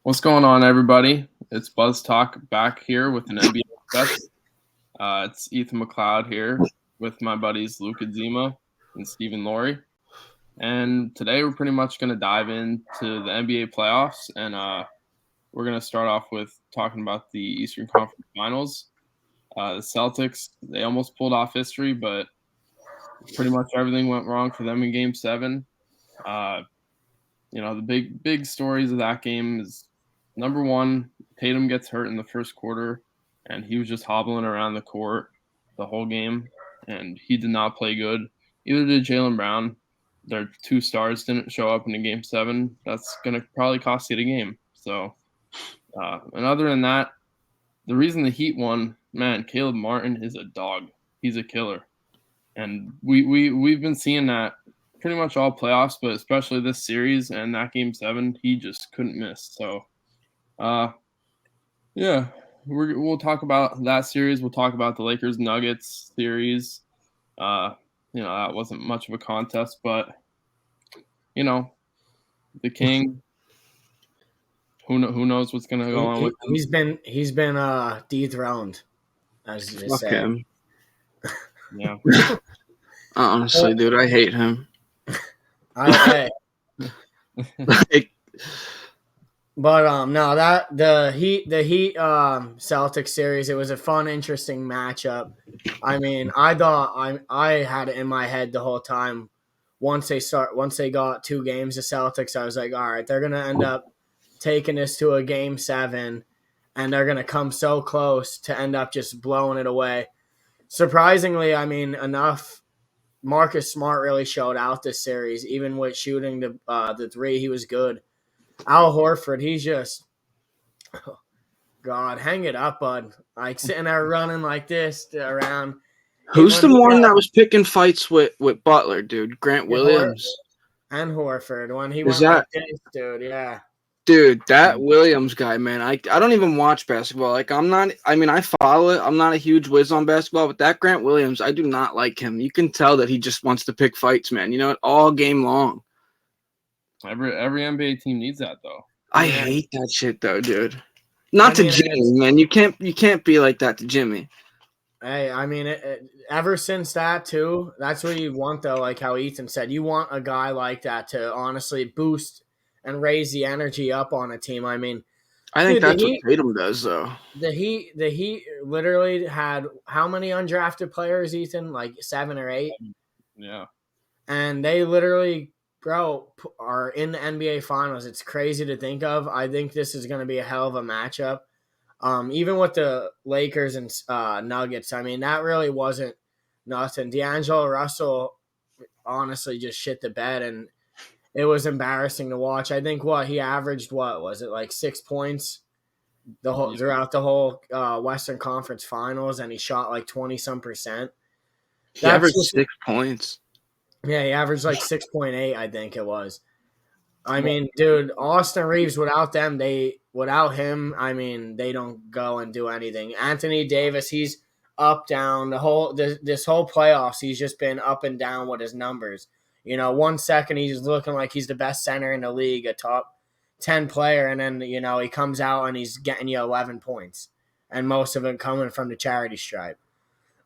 What's going on, everybody? It's Buzz Talk back here with an NBA Fest. It's Ethan McLeod here with my buddies Luca Zima and Stephen Laurie. And today we're pretty much going to dive into the NBA playoffs. And we're going to start off with talking about the Eastern Conference Finals. The Celtics, they almost pulled off history, but pretty much everything went wrong for them in Game 7. The big stories of that game is, number one, Tatum gets hurt in the first quarter, and he was just hobbling around the court the whole game, and he did not play good. Either did Jaylen Brown. Their two stars didn't show up in the Game 7. That's going to probably cost you the game. So, and other than that, the reason the Heat won, man, Caleb Martin is a dog. He's a killer. And we've been seeing that pretty much all playoffs, but especially this series and that Game 7, he just couldn't miss. So, we'll talk about that series. We'll talk about the Lakers Nuggets series. That wasn't much of a contest, but the King. Who knows what's gonna go on with him? He's been dethroned, as you Fuck say. him. Yeah. Honestly, dude, I hate him. But no, that the Heat Celtics series, it was a fun, interesting matchup. I mean, I had it in my head the whole time. Once they got 2 games of Celtics, I was like, all right, they're gonna end up taking this to a Game 7, and they're gonna come so close to end up just blowing it away. Surprisingly, I mean, enough. Marcus Smart really showed out this series, even with shooting the 3. He was good. Al Horford, he's just, God, hang it up, bud. Like sitting there running like this around. Who's the one that was picking fights with Butler, dude? Grant Williams and Horford when he Is went that- like this, dude. Yeah. Dude, that Williams guy, man. I don't even watch basketball. Like I follow it. I'm not a huge whiz on basketball, but that Grant Williams, I do not like him. You can tell that he just wants to pick fights, man. You know, all game long. Every NBA team needs that, though. I hate that shit, though, dude. Not to Jimmy, man. You can't be like that to Jimmy. Hey, I mean, ever since that too, that's what you want, though. Like how Ethan said, you want a guy like that to honestly boost and raise the energy up on a team. I mean, I think that's what Tatum does, though. The Heat literally had how many undrafted players, Ethan? Like 7 or 8? Yeah. And they literally, bro, are in the NBA Finals. It's crazy to think of. I think this is going to be a hell of a matchup. Even with the Lakers and Nuggets, I mean, that really wasn't nothing. D'Angelo Russell honestly just shit the bed, and it was embarrassing to watch. I think he averaged, was it like 6 points throughout the whole Western Conference Finals, and he shot like 20-some%. He averaged 6 points. Yeah, he averaged like 6.8, I think it was. I mean, dude, Austin Reeves, without him, I mean, they don't go and do anything. Anthony Davis, he's up, down. This whole playoffs, he's just been up and down with his numbers. 1 second he's looking like he's the best center in the league, a top 10 player, and then, he comes out and he's getting you 11 points, and most of it coming from the charity stripe.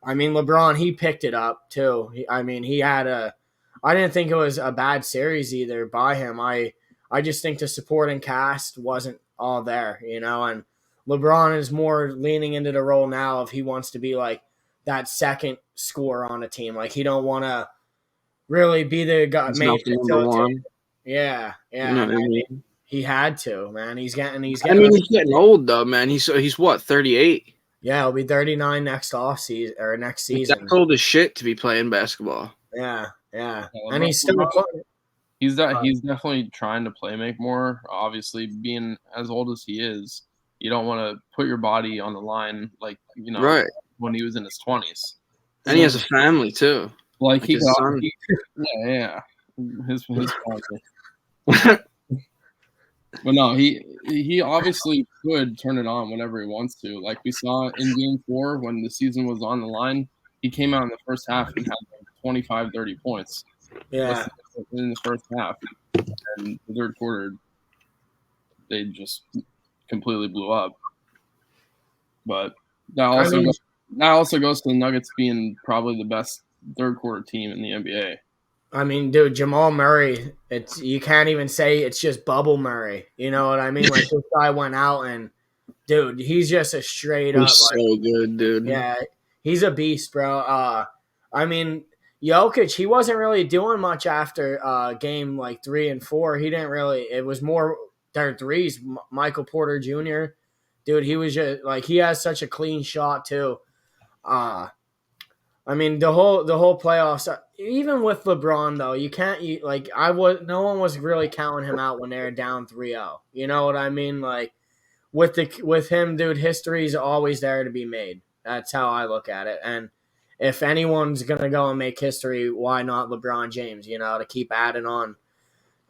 I mean, LeBron, he picked it up too. I didn't think it was a bad series either by him. I just think the supporting cast wasn't all there, and LeBron is more leaning into the role now if he wants to be like that second scorer on a team. Like he don't want to really be the guy. Number one. Yeah. You know what I mean? He had to, man. He's getting. I mean, he's getting old though, man. He's what, 38? Yeah, he'll be 39 next season. That's old as shit to be playing basketball. Yeah. And he's still playing. He's definitely trying to make more. Obviously, being as old as he is, you don't want to put your body on the line right. when he was in his 20s. And he has a family too. Like his son. His father. But no, he obviously could turn it on whenever he wants to. Like we saw in Game 4 when the season was on the line, he came out in the first half and had like 25, 30 points. Yeah. In the first half. And the third quarter, they just completely blew up. But that also goes to the Nuggets being probably the best third quarter team in the NBA. I mean, dude, Jamal Murray, you can't even say it's just bubble Murray. You know what I mean? Like this guy went out and dude, he's just a straight up so good, dude. Yeah, he's a beast, bro. I mean, Jokic, he wasn't really doing much after game like 3 and 4. He didn't really. It was more their threes. Michael Porter Jr. Dude, he was just like he has such a clean shot too. I mean the whole playoffs. Even with LeBron though, you can't. No one was really counting him out when they were down 3-0. You know what I mean? Like with him, dude, history's always there to be made. That's how I look at it. And if anyone's gonna go and make history, why not LeBron James? You know, to keep adding on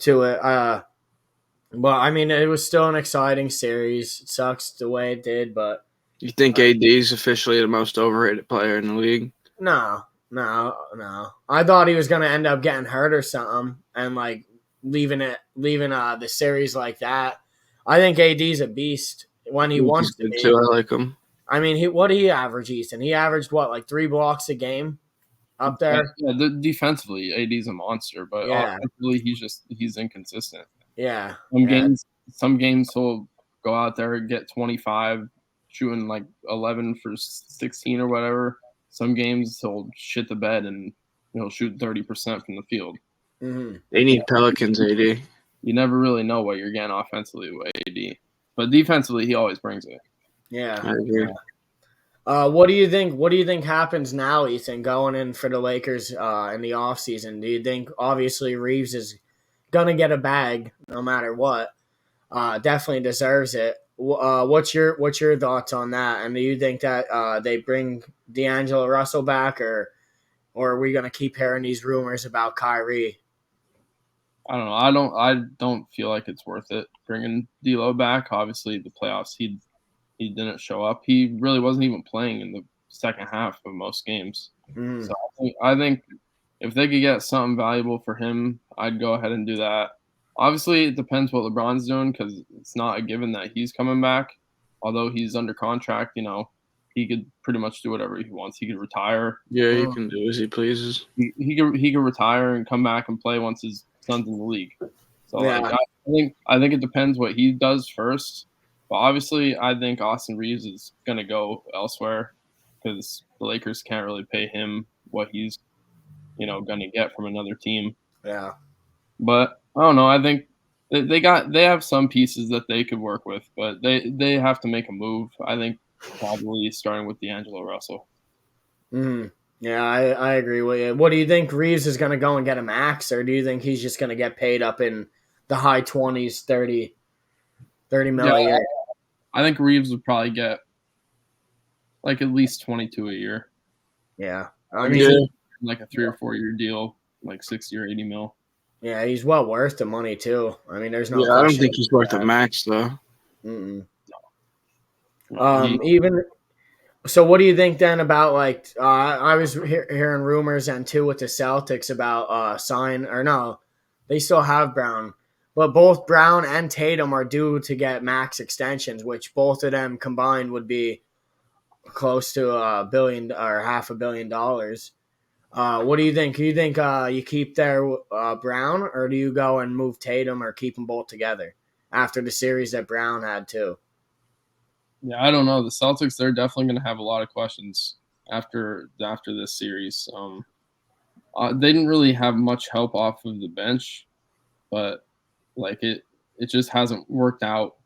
to it. But I mean, it was still an exciting series. It sucks the way it did, but you think AD is officially the most overrated player in the league? No. I thought he was gonna end up getting hurt or something, and like leaving the series like that. I think AD's a beast when he wants to be. Too, I like him. I mean, what did he average, Easton? He averaged what, like 3 blocks a game up there? Yeah, defensively, AD's a monster, but offensively, he's inconsistent. Yeah. Some games he'll go out there and get 25, shooting like 11 for 16 or whatever. Some games he'll shit the bed and he'll shoot 30% from the field. Mm-hmm. They need Pelicans, AD. You never really know what you're getting offensively with AD, but defensively he always brings it. Yeah, I agree. What do you think? What do you think happens now, Ethan, going in for the Lakers in the offseason? Do you think obviously Reeves is gonna get a bag no matter what? Definitely deserves it. What's your thoughts on that? And do you think that they bring D'Angelo Russell back, or are we gonna keep hearing these rumors about Kyrie? I don't know. I don't feel like it's worth it bringing D'Lo back. Obviously, the playoffs he didn't show up. He really wasn't even playing in the second half of most games. Mm. So I think if they could get something valuable for him, I'd go ahead and do that. Obviously, it depends what LeBron's doing because it's not a given that he's coming back. Although he's under contract, he could pretty much do whatever he wants. He could retire. Yeah, he can do as he pleases. He could retire and come back and play once his son's in the league. So Yeah. I think it depends what he does first. But obviously, I think Austin Reeves is going to go elsewhere because the Lakers can't really pay him what he's, going to get from another team. Yeah. But I don't know. I think they have some pieces that they could work with, but they have to make a move. I think probably starting with D'Angelo Russell. Mm-hmm. Yeah, I agree with you. What do you think? Reeves is going to go and get a max, or do you think he's just going to get paid up in the high 20s, 30 million? Yeah, I think Reeves would probably get like at least 22 a year. Yeah. I mean, like a 3 or 4 year deal, like 60 or 80 mil. Yeah, he's well worth the money too. I mean, there's no. Yeah, I don't think he's worth a max though. Mm-mm. Even so, what do you think then about like? I was hearing rumors and too with the Celtics about they still have Brown, but both Brown and Tatum are due to get max extensions, which both of them combined would be close to $1 billion or $500 million. What do you think? Do you think you keep their Brown, or do you go and move Tatum, or keep them both together after the series that Brown had too? Yeah, I don't know. The Celtics, they're definitely going to have a lot of questions after this series. They didn't really have much help off of the bench, but like it just hasn't worked out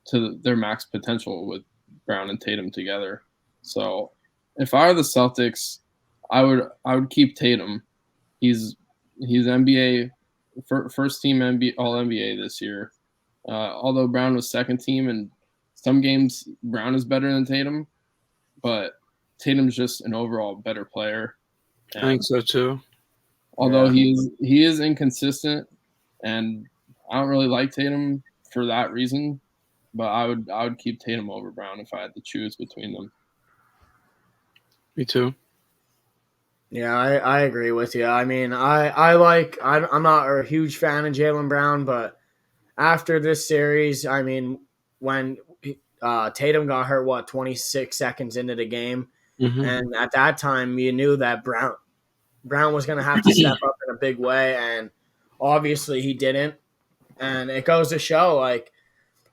to their max potential with Brown and Tatum together. So if I were the Celtics, I would keep Tatum. He's NBA first team NBA All NBA this year. Although Brown was second team, and some games Brown is better than Tatum, but Tatum's just an overall better player. And I think so too. Although he is inconsistent, and I don't really like Tatum for that reason, but I would keep Tatum over Brown if I had to choose between them. Me too. Yeah, I agree with you. I mean, I'm not a huge fan of Jaylen Brown, but after this series, I mean, when Tatum got hurt, 26 seconds into the game, and at that time you knew that Brown was going to have to step up in a big way, and obviously he didn't. And it goes to show, like,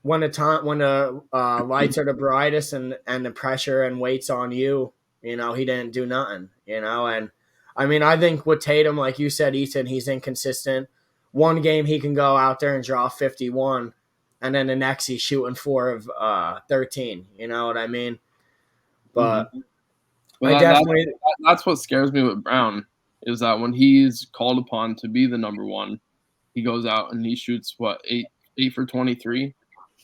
when the lights are the brightest and the pressure and weight's on you, he didn't do nothing, And I mean, I think with Tatum, like you said, Ethan, he's inconsistent. One game he can go out there and draw 51, and then the next he's shooting 4 of 13. You know what I mean? But well, that's what scares me with Brown, is that when he's called upon to be the number one, he goes out and he shoots 8 for 23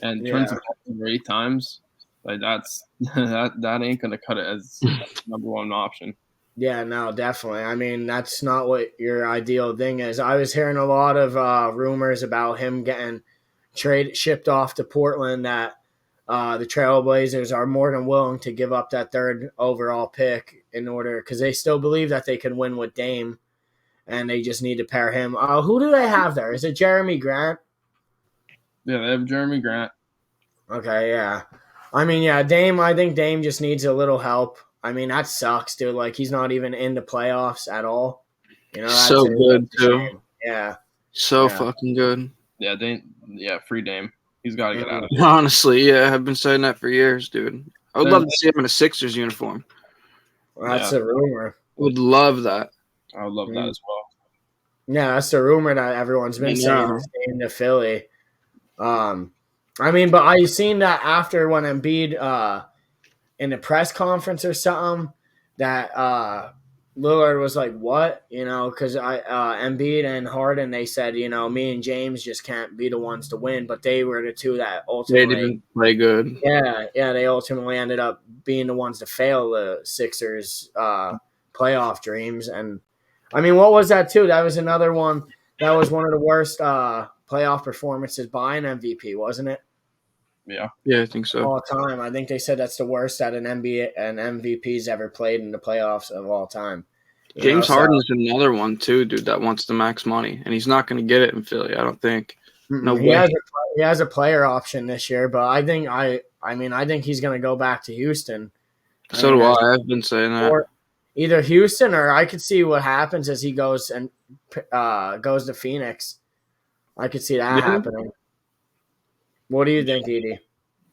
and turns it over 8 times. Like that ain't gonna cut it as number one option. Yeah, no, definitely. I mean, that's not what your ideal thing is. I was hearing a lot of rumors about him getting shipped off to Portland, that the Trailblazers are more than willing to give up that 3rd overall pick because they still believe that they can win with Dame, and they just need to pair him. Who do they have there? Is it Jeremy Grant? Yeah, they have Jeremy Grant. Okay, yeah. I mean, yeah, Dame, I think Dame just needs a little help. I mean, that sucks, dude. Like, he's not even in the playoffs at all. So good, too. Yeah. So fucking good. Yeah, free Dame. He's got to get out of here. Honestly, yeah, I've been saying that for years, dude. I would love to see him in a Sixers uniform. Well, that's a rumor. Would love that. I would love that as well. Yeah, that's the rumor that everyone's been saying to Philly. I mean, but I've seen that after when Embiid in the press conference or something, that Lillard was like, what? Because Embiid and Harden, they said, me and James just can't be the ones to win, but they were the two that ultimately they didn't play good. Yeah, they ultimately ended up being the ones to fail the Sixers playoff dreams. And I mean, what was that too? That was another one. That was one of the worst playoff performances by an MVP, wasn't it? Yeah, I think so. All time. I think they said that's the worst that an MVP's ever played in the playoffs of all time. James Harden's another one too, dude, that wants the max money, and he's not going to get it in Philly, I don't think. No way. He has a player option this year, but I think he's going to go back to Houston. So do I. I've been saying that. Or either Houston, or I could see what happens as he goes to Phoenix. I could see that happening. What do you think, Edie?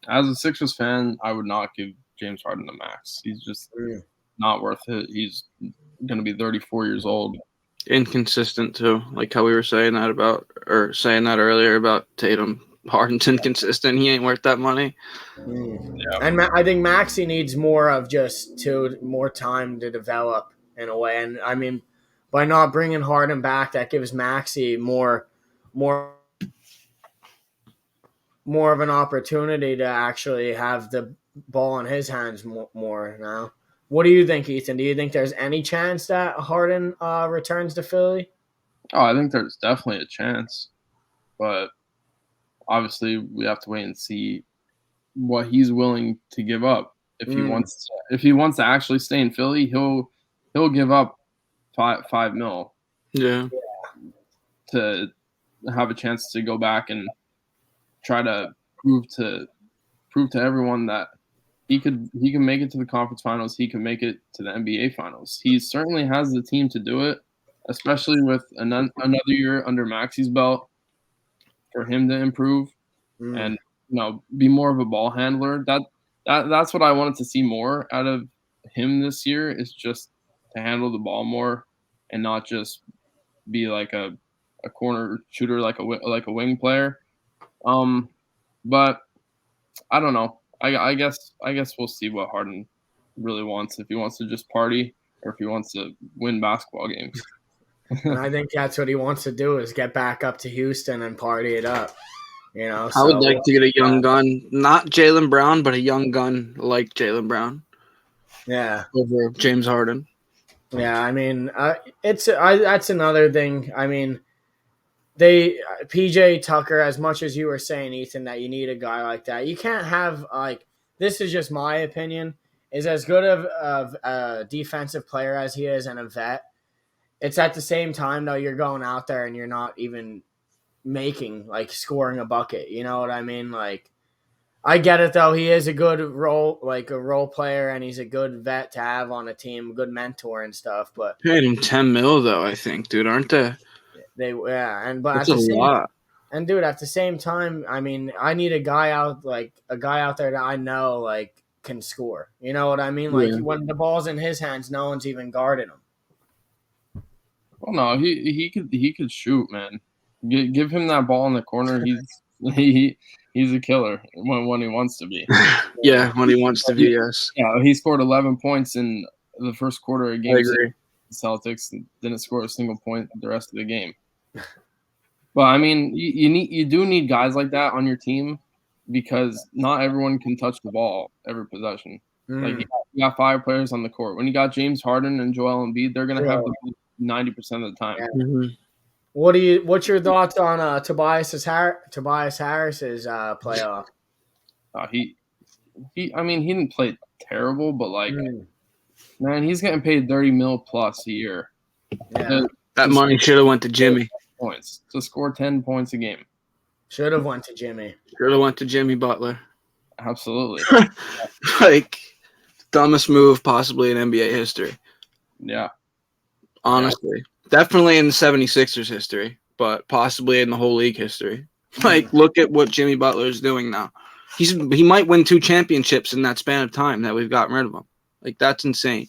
As a Sixers fan, I would not give James Harden the max. He's just not worth it. He's going to be 34 years old. Inconsistent, too. Like how we were saying that earlier about Tatum. Harden's inconsistent. He ain't worth that money. Yeah. And I think Maxey needs more time to develop in a way. And, I mean, by not bringing Harden back, that gives Maxey more of an opportunity to actually have the ball in his hands more now. What do you think, Ethan? Do you think there's any chance that Harden returns to Philly? Oh, I think there's definitely a chance. But obviously we have to wait and see what he's willing to give up. If he wants to actually stay in Philly, he'll give up $5 million. Yeah. To have a chance to go back and try to prove to everyone that he can make it to the conference finals. He can make it to the NBA finals. He certainly has the team to do it, especially with another year under Maxey's belt for him to improve and be more of a ball handler. That's what I wanted to see more out of him this year, is just to handle the ball more and not just be like a corner shooter, like a wing player. But I don't know. I guess we'll see what Harden really wants, if he wants to just party or if he wants to win basketball games. And I think that's what he wants to do, is get back up to Houston and party it up. I would like to get a young gun, not Jaylen Brown, but a young gun like Jaylen Brown. Yeah, over James Harden. Yeah, I mean, that's another thing. I mean, PJ Tucker, as much as you were saying, Ethan, that you need a guy like that, you can't have, like, this is just my opinion, is as good of a defensive player as he is and a vet. It's at the same time, though, you're going out there and you're not even making, like scoring a bucket. You know what I mean? Like, I get it though. He is a good role player, and he's a good vet to have on a team, a good mentor and stuff. But Paid him $10 million though, I think, dude. Aren't they? but That's at a the same lot. and dude, at the same time, I mean, I need a guy out there that I know like can score. You know what I mean? Like Yeah. when the ball's in his hands, no one's even guarding him. Well, no, he could shoot, man. Give him that ball in the corner. He's a killer when he wants to be. Yeah, when he wants to be, yes. Yeah, he scored 11 points in the first quarter of I game agree. Celtics and didn't score a single point the rest of the game. But I mean, you do need guys like that on your team because not everyone can touch the ball every possession. Like you got 5 players on the court. When you got James Harden and Joel Embiid, they're gonna have the ball 90% of the time. Yeah. Mm-hmm. What's your thoughts on Tobias Harris's playoff? He I mean, he didn't play terrible, but like, man, he's getting paid $30 million plus a year. Yeah. That money should have went to Jimmy. Points to score 10 points a game. Should have went to Jimmy. Should have went to Jimmy Butler. Absolutely. Like, dumbest move possibly in NBA history. Yeah. Honestly. Definitely in the 76ers history, but possibly in the whole league history. Like, look at what Jimmy Butler is doing now. He might win 2 championships in that span of time that we've gotten rid of him. Like, that's insane.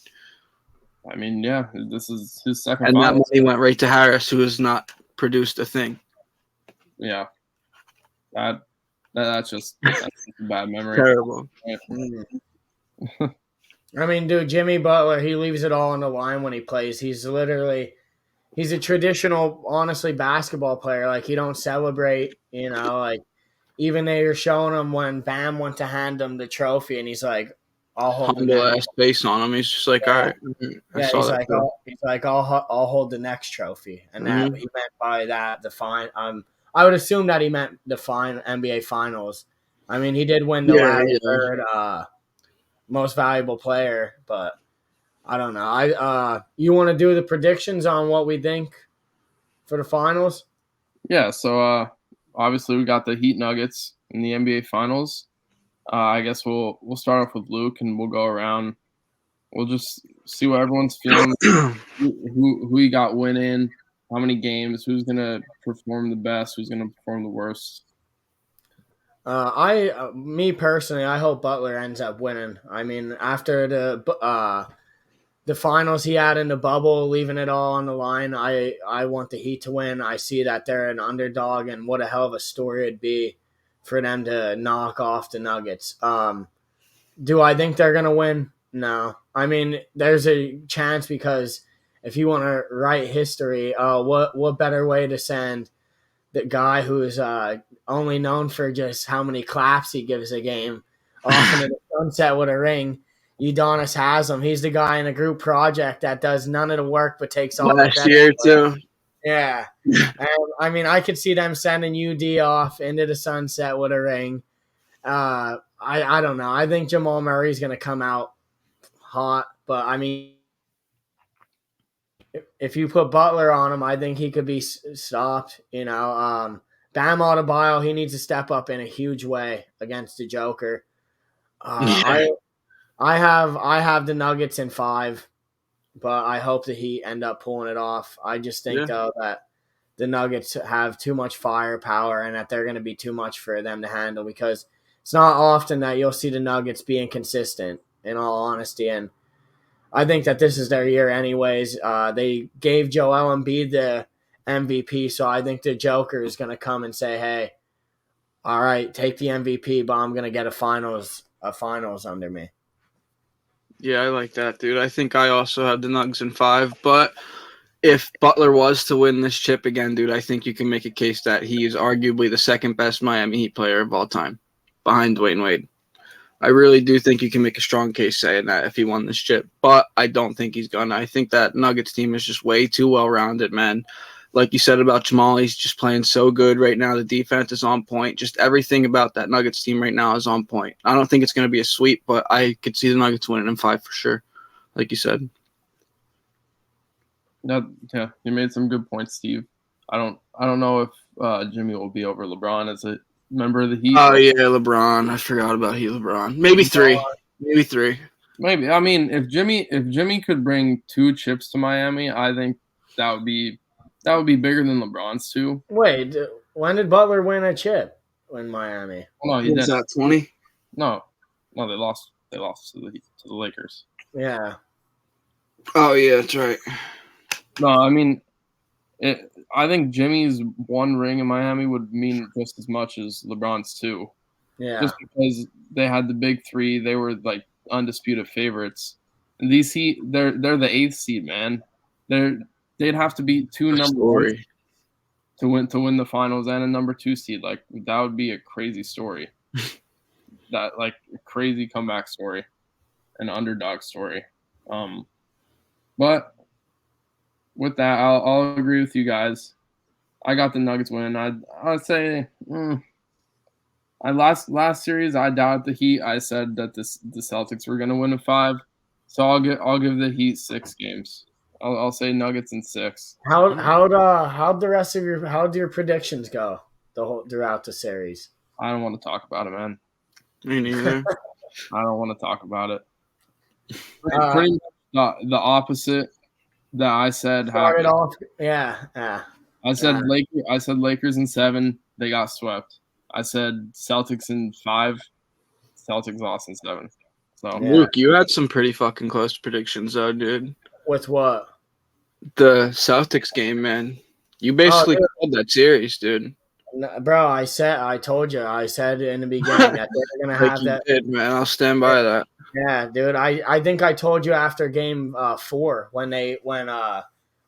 I mean, yeah, this is his second. And that money went right to Harris, who has not produced a thing. Yeah. That's just a bad memory. Terrible. I mean, dude, Jimmy Butler, he leaves it all on the line when he plays. He's a traditional, honestly, basketball player. Like, he don't celebrate, you know, like, even they were showing him when Bam went to hand him the trophy, and he's like, I'll hold humble ass face on him. He's just like, all right. He's like, I'll hold the next trophy. And that he meant by that I would assume that he meant the NBA Finals. I mean, he did win the third most valuable player, but I don't know. You want to do the predictions on what we think for the finals? Yeah. So obviously we got the Heat Nuggets in the NBA Finals. I guess we'll start off with Luke, and we'll go around. We'll just see what everyone's feeling. who you got winning? How many games? Who's gonna perform the best? Who's gonna perform the worst? Me personally, I hope Butler ends up winning. I mean, after the finals he had in the bubble, leaving it all on the line, I want the Heat to win. I see that they're an underdog, and what a hell of a story it'd be for them to knock off the Nuggets. Do I think they're gonna win? No. I mean, there's a chance because if you want to write history, what better way to send the guy who is only known for just how many claps he gives a game off into the sunset with a ring? Udonis Haslem. He's the guy in a group project that does none of the work but takes all last year too. Yeah. And, I mean, I could see them sending UD off into the sunset with a ring. I don't know. I think Jamal Murray's going to come out hot, but I mean, if you put Butler on him, I think he could be stopped. You know, Bam Adebayo, he needs to step up in a huge way against the Joker. I have the Nuggets in 5, but I hope the Heat end up pulling it off. I just think though that the Nuggets have too much firepower and that they're going to be too much for them to handle, because it's not often that you'll see the Nuggets being consistent, in all honesty. And I think that this is their year anyways. They gave Joel Embiid the MVP, so I think the Joker is going to come and say, hey, all right, take the MVP, but I'm going to get a finals under me. Yeah, I like that, dude. I think I also have the Nuggets in 5, but if Butler was to win this chip again, dude, I think you can make a case that he is arguably the second best Miami Heat player of all time, behind Dwayne Wade. I really do think you can make a strong case saying that if he won this chip, but I don't think he's gonna. I think that Nuggets team is just way too well-rounded, man. Like you said about Jamal, he's just playing so good right now. The defense is on point. Just everything about that Nuggets team right now is on point. I don't think it's going to be a sweep, but I could see the Nuggets winning in 5 for sure, like you said. Yeah, you made some good points, Steve. I don't know if Jimmy will be over LeBron as a member of the Heat. Oh yeah, LeBron. I forgot about LeBron. Maybe three. Maybe three. Maybe. I mean, if Jimmy could bring 2 chips to Miami, I think that would be bigger than LeBron's 2. Wait, when did Butler win a chip in Miami? Oh, no, he What's didn't. that? 20. No, they lost. They lost to the Lakers. Yeah. Oh yeah, that's right. No, I mean, I think Jimmy's 1 ring in Miami would mean just as much as LeBron's 2. Yeah. Just because they had the big 3, they were like undisputed favorites. And these Heat, they're the 8th seed, man. They'd have to beat 2 number 1 to win the finals and a number 2 seed. Like that would be a crazy story. That like a crazy comeback story, an underdog story. But with that, I'll agree with you guys. I got the Nuggets win. I'd say last series I doubted the Heat. I said that the Celtics were going to win in 5, so I'll give the Heat 6 games. I'll say Nuggets in 6. How'd the rest of your predictions go throughout the series? I don't want to talk about it, man. Me neither. I don't want to talk about it. Pretty much the opposite that I said Started happened. off, yeah. I said Lakers in 7. They got swept. I said Celtics in 5. Celtics lost in 7. So Yeah. Luke, you had some pretty fucking close predictions, though, dude. With what? The Celtics game, man. You basically called that series, dude. No, bro, I told you. I said in the beginning that they're gonna have that. Did, man. I'll stand by that. Yeah, dude. I think I told you after game 4 when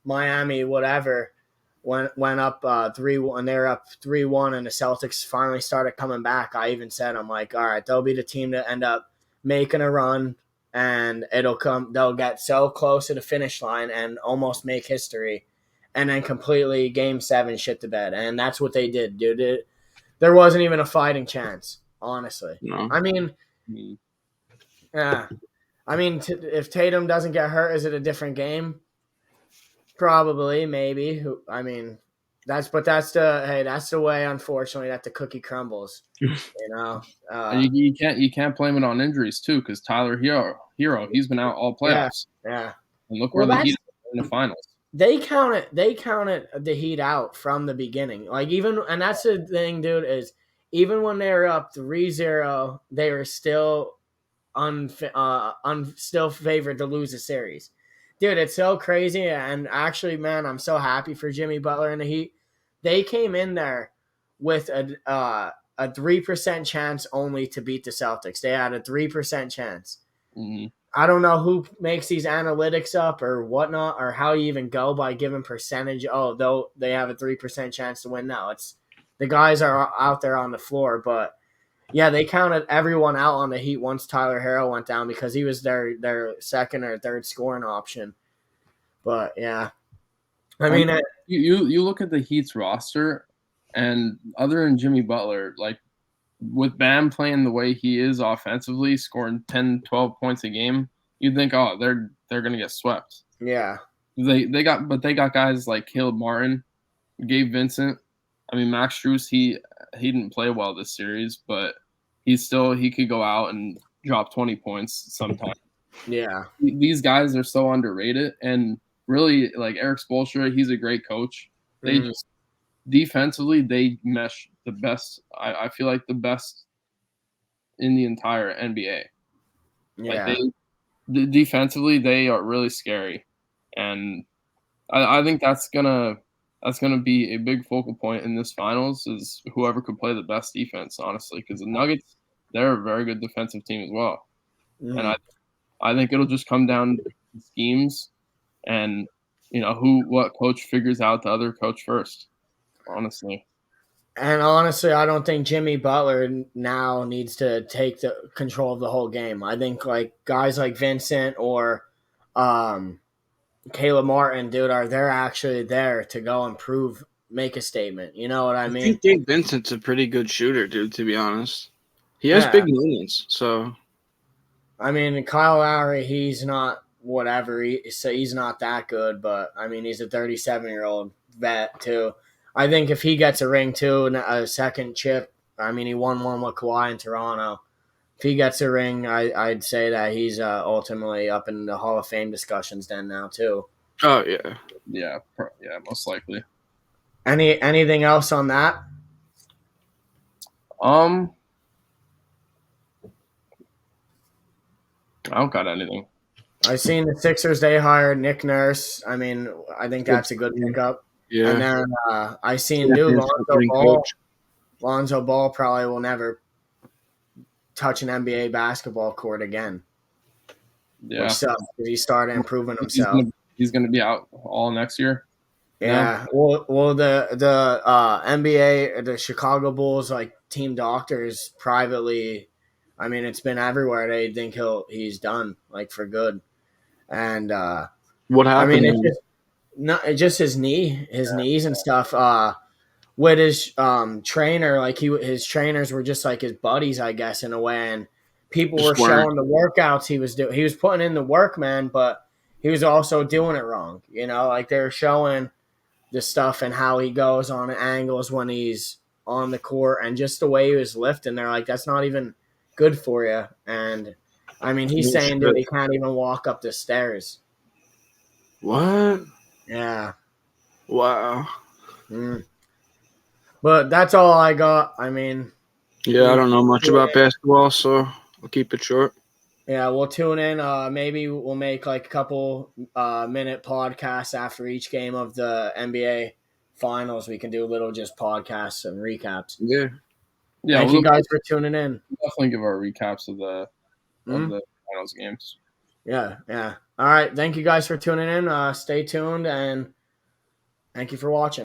Miami whatever went up 3-1. They were up 3-1, and the Celtics finally started coming back. I even said, I'm like, all right, they'll be the team to end up making a run, and they'll get so close to the finish line and almost make history, and then completely game 7 shit to bed. And that's what they did, dude. There wasn't even a fighting chance, honestly. No. I mean, yeah. I mean, if Tatum doesn't get hurt, is it a different game? Probably, maybe. I mean, that's the way, unfortunately, that the cookie crumbles. You know, you can't blame it on injuries too, because Tyler Hero, he's been out all playoffs. Yeah. And look where the Heat are in the finals. They counted the Heat out from the beginning. Like and that's the thing, dude, is even when they were up 3-0, they were still still favored to lose the series. Dude, it's so crazy. And actually, man, I'm so happy for Jimmy Butler and the Heat. They came in there with a 3% chance only to beat the Celtics. They had a 3% chance. Mm-hmm. I don't know who makes these analytics up or whatnot, or how you even go by giving percentage. Oh, though they have a 3% chance to win. No, it's the guys are out there on the floor. But yeah, they counted everyone out on the Heat once Tyler Hero went down because he was their second or third scoring option. But yeah, I mean, you look at the Heat's roster, and other than Jimmy Butler, like with Bam playing the way he is offensively, scoring 10, 12 points a game, you'd think, oh, they're gonna get swept. Yeah, they got guys like Caleb Martin, Gabe Vincent. I mean, Max Strus, he didn't play well this series, but he could go out and drop 20 points sometime. Yeah, these guys are so underrated, and really, like Eric Spoelstra, he's a great coach. They just defensively, they mesh the best. I feel like the best in the entire NBA. Yeah, like defensively, they are really scary, and I think that's gonna be a big focal point in this finals is whoever could play the best defense. Honestly, because the Nuggets, they're a very good defensive team as well, and I think it'll just come down to schemes and what coach figures out the other coach first. Honestly. And honestly, I don't think Jimmy Butler now needs to take the control of the whole game. I think like guys like Vincent or Caleb Martin, dude, they're actually there to go and make a statement. You know what I mean? I think Gabe Vincent's a pretty good shooter, dude, to be honest. He has big moments, so. I mean, Kyle Lowry, he's not whatever. He's not that good, but I mean, he's a 37-year-old vet too. I think if he gets a ring too, and a second chip, I mean, he won one with Kawhi in Toronto. If he gets a ring, I'd say that he's ultimately up in the Hall of Fame discussions then now too. Oh yeah. Yeah, most likely. Anything else on that? I don't got anything. I seen the Sixers. They hired Nick Nurse. I mean, I think that's a good pickup. Yeah. And then I seen dude Lonzo Ball. Coach. Lonzo Ball probably will never touch an NBA basketball court again. Yeah, Which sucks because he started improving himself. He's going to be out all next year. Yeah. Well, the NBA, the Chicago Bulls, like team doctors privately. I mean, it's been everywhere. They think he's done, like for good. And What happened? I mean, it's just his knees and stuff. With his trainer, like his trainers were just like his buddies, I guess, in a way. And people Just were showing the workouts he was doing. He was putting in the work, man, but he was also doing it wrong. You know, like they were showing the stuff and how he goes on angles when he's on the court and just the way he was lifting. They're like, that's not even good for you. And I mean, he's saying that he can't even walk up the stairs. What? Yeah. Wow. But that's all I got. I mean, yeah, I don't know much about basketball, so I'll keep it short. Yeah, we'll tune in. Maybe we'll make like a couple minute podcasts after each game of the NBA finals. We can do little just podcasts and recaps. Yeah. Thank you guys for tuning in. We'll definitely give our recaps of the finals games. Yeah. All right. Thank you guys for tuning in. Stay tuned and thank you for watching.